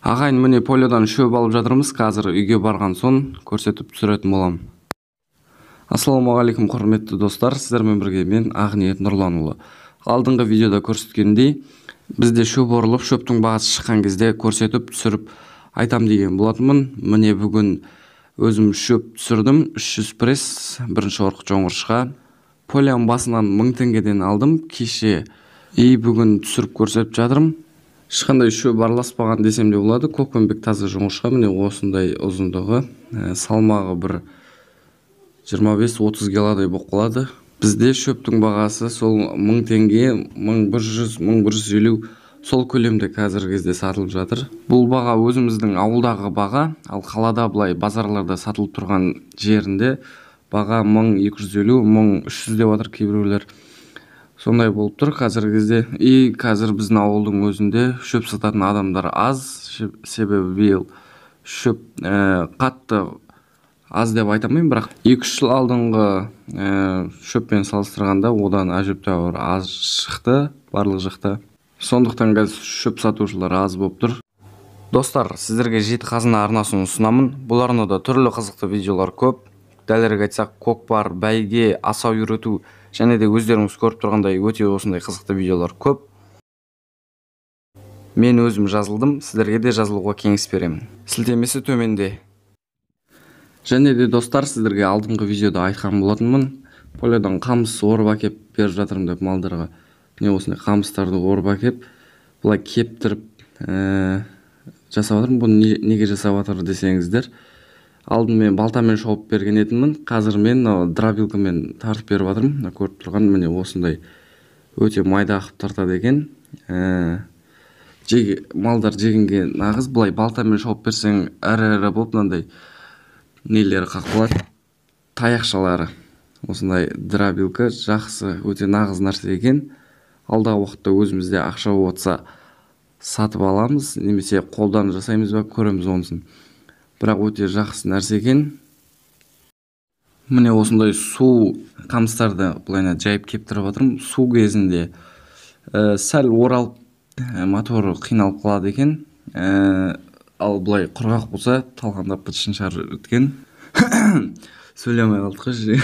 Ағайын, міне полиодан шөп алып жатырмыз. Қазір үйге барған соң көрсетіп түсіретін болам. Ассалаумағалейкум құрметті достар, сіздермен бірге мен Ақниет Нұрланұлы. Алдыңғы видеода көрсеткендей, бізде шөп орылып, шөптің бағасы шыққан кезде көрсетіп түсіріп айтам деген болатынмын. Міне бүгін өзім шөп түсірдім. 300 пресс, бірінші орық жоңғыршқа. Полияның басынан 1000 теңгеден алдым. Кеше бүгін түсіріп көрсетіп жатырмын. Ешқандай шөп араласпаған десем де болады. Көкпенбек таза жоңғыршқа, міне осындай ұзындығы, салмағы бір 25-30 килодай болып қалады. Бізде шөптің бағасы сол 1000 теңге, 1100, 1150 сол көлемде қазіргі кезде сатылып жатыр. Бұл баға өзіміздің ауылдағы баға, ал қалада былай базарларда сатылып тұрған жерінде баға 1250, 1300 деп отыр кейбіреулер. Сондай болып тұр қазіргі кезде. Қазір біздің ауылдың өзінде шөп сататын адамдар аз, себебі биыл шөп қатты аз деп айтамын, бірақ 2-3 жыл алдыңғы шөппен салыстырғанда одан әжептәуір аз шықты, барлық жақта. Сондықтан қазір шөп сатушылар аз болып тұр. Достар, сіздерге Жеті Қазына арнасын ұсынамын. Бұл арнада түрлі қызықты видеолар көп. Дәлірек айтсақ, көкпар, бәйге, асау үйрету және де өздеріңіз көріп тұрғандай өте осындай қызықты видеолар көп. Мен өзім жазылдым, сіздерге де жазылуға кеңес беремін. Сілтемесі төменде. Және де достар, сіздерге алдыңғы видеода айтқан болатынмын. Полиядан қамыс орып әкеп беріп жатырмын деп малдарға. Міне осындай қамыстарды орып әкеп, бұлай кептіріп жасап жатырмын. Бұны неге жасап жатыр десеңіздер, алдын мен балтамен шауып берген едіммін. Қазір мен дробилкамен тартып беріп жатырмын. Көріп тұрған міне осындай өте майда қып тартады екен. Малдар жегенге нағыз, былай балтамен шауып берсең әрі болып мынандай нелері қақпалады, таяқшалары. Осындай дробилка жақсы, өте нағыз нәрсе екен. Алдағы уақытта өзімізде ақша отса сатып аламыз, немесе қолдан жасаймыз ба, көреміз онысын. Бірақ өте жақсы нәрсе екен. Міне осындай су қамыстарды бұлайна жайып кептіріп жатырмын. Су кезінде сәл оралып, моторы қиналып қалады екен. Ал бұлай құрғақ болса, талқандап бітшін шар өткен. Сөйлемей қалдық қой.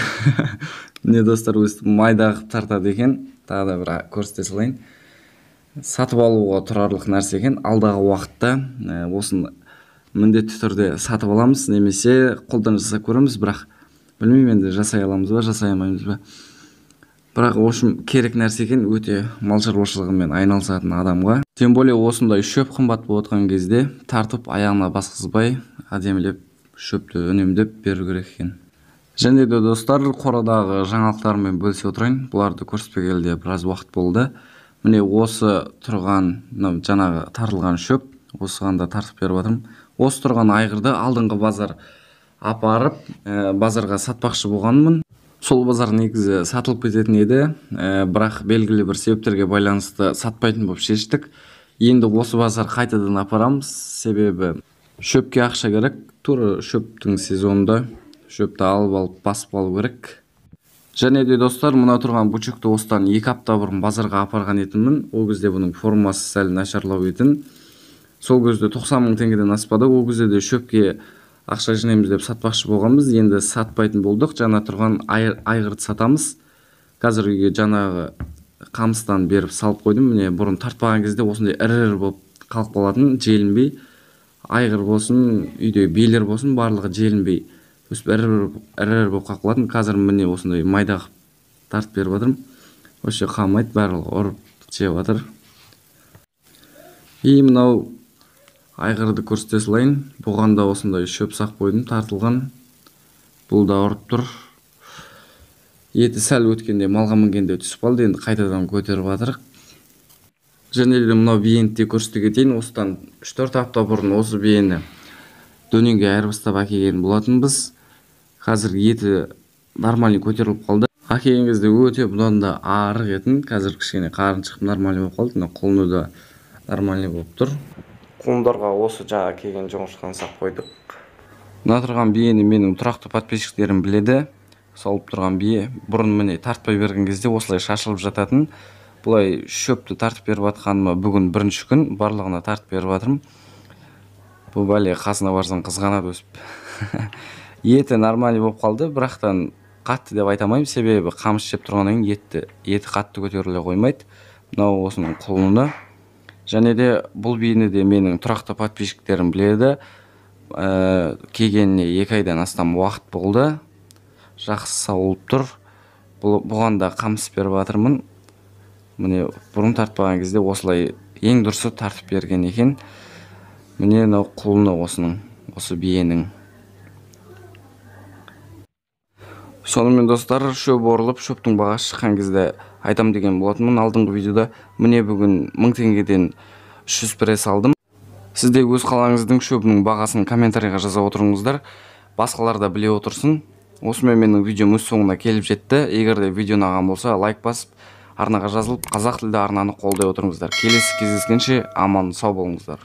Міне достар, өстіп майда қып тартады екен. Тағы да бір көрсете салайын. Сатып алуға тұрарлық нәрсе екен. Алдағы уақытта осыны міндетті түрде сатып аламыз, немесе қолдан жасап көреміз. Бірақ білмеймін, енді жасай аламыз ба, жасай алмаймыз ба. Бірақ ошым керек нәрсе екен, өте мал шаруашылығымен айналысатын адамға. Тем более осындай шөп қымбат болып отқан кезде тартып аяғына басқызбай, әдемілеп шөпті үнемдеп беру керек екен. Және де достар, қорадағы жаңалықтармен бөлісе отырайын. Бұларды көрсетпегелі біраз уақыт болды. Міне осы тұрған, жаңағы тартылған шөп, осыған да тартып беріп жатырмын. Осы тұрған айғырды алдыңғы базар апарып, базарға сатпақшы болғанмын. Сол базар негізі сатылып кететін еді, бірақ белгілі бір себептерге байланысты сатпайтын болып шештік. Енді осы базар қайтадан апарамыз, себебі шөпке ақша керек. Тура шөптің сезонында шөпті алып басып алу керек. Және де достар, мұна тұрған бучекті осыдан 2 апта бұрын базарға апарған етіммін. Ол кезде бұның формасы сәл нашарлау етін. Сол кезде 90 000 теңгеден аспады. Ол кезде де шөпке ақша жинаймыз деп сатпақшы болғанбыз. Енді сатпайтын болдық. Жаңа тұрған айғырды сатамыз. Қазір үйге жаңағы қамыстан беріп салып қойдым. Міне бұрын тартпаған кезде осындай ірі болып қалып қалатын, желінбей. Айғыр болсын, үйде биелер болсын, барлығы желінбей өсіп ірі болып қалатын. Қазір міне осындай майда тартып беріп жатырмын. Осы қалмайды, барлығы ұрып жеп жатыр. Мынау айғырды көрсете салайын. Бұған да осындай шөп сақ қойдым, тартылған. Бұл да ұрып тұр. Еті сәл өткенде, малға мінгенде түсіп қалды, енді қайтадан көтеріп жатыр. Және де мынау биені де көрсете кетейін. Осыдан 3-4 апта бұрын осы биені дөненге айырбастап әкелген болатынбыз. Қазір еті нормальный көтеріліп қалды. Әкелген кезде өте бұдан да арық етін. Қазір кішкене қарын шығып нормальный болып қалды. Құлыны да нормальный болып тұр. Құлындарға осы жаңа келген жоңғыршқаны сақ қойдық. Мына тұрған биені менің тұрақты подписчиктерім біледі. Салып тұрған бие. Бұрын міне тартпай берген кезде осылай шашылып жататын. Бұлай шөпті тартып беріп жатқаныма бүгін бірінші күн, барлығына тартып беріп жатырмын. Бұл бәле қасына барсаң қызғанады өсіп. Еті нормальный болып қалды, бірақтан қатты деп айтамаймын, себебі қамыс жеп тұрғаннан кейін еті қатты көтеріле қоймайды. Мынау осының құлыны. Және де бұл биені де менің тұрақты подписчиктерім біледі. Келгеніне 2 айдан астам уақыт болды. Жақсы сауылып тұр. Бұған да қамыс беріп жатырмын. Міне бұрын тартпаған кезде осылай ең дұрысы тартып берген екен. Міне мынау құлыны осының, осы биенің. Сонымен достар, шөп орылып, шөптің бағасы шыққан кезде айтам деген болатынмын. Алдыңғы видеода міне бүгін 1000 теңгеден 300 пресс алдым. Сізде өз қалаңыздың шөбінің бағасын комментарийға жаза отырыңыздар. Басқалар да біле отырсын. Осымен менің видеом өз соңына келіп жетті. Егер де видео ұнаған болса, лайк басып, арнаға жазылып, қазақ тілді арнаны қолдай отырыңыздар. Келесі кездескенше аман сау болыңыздар.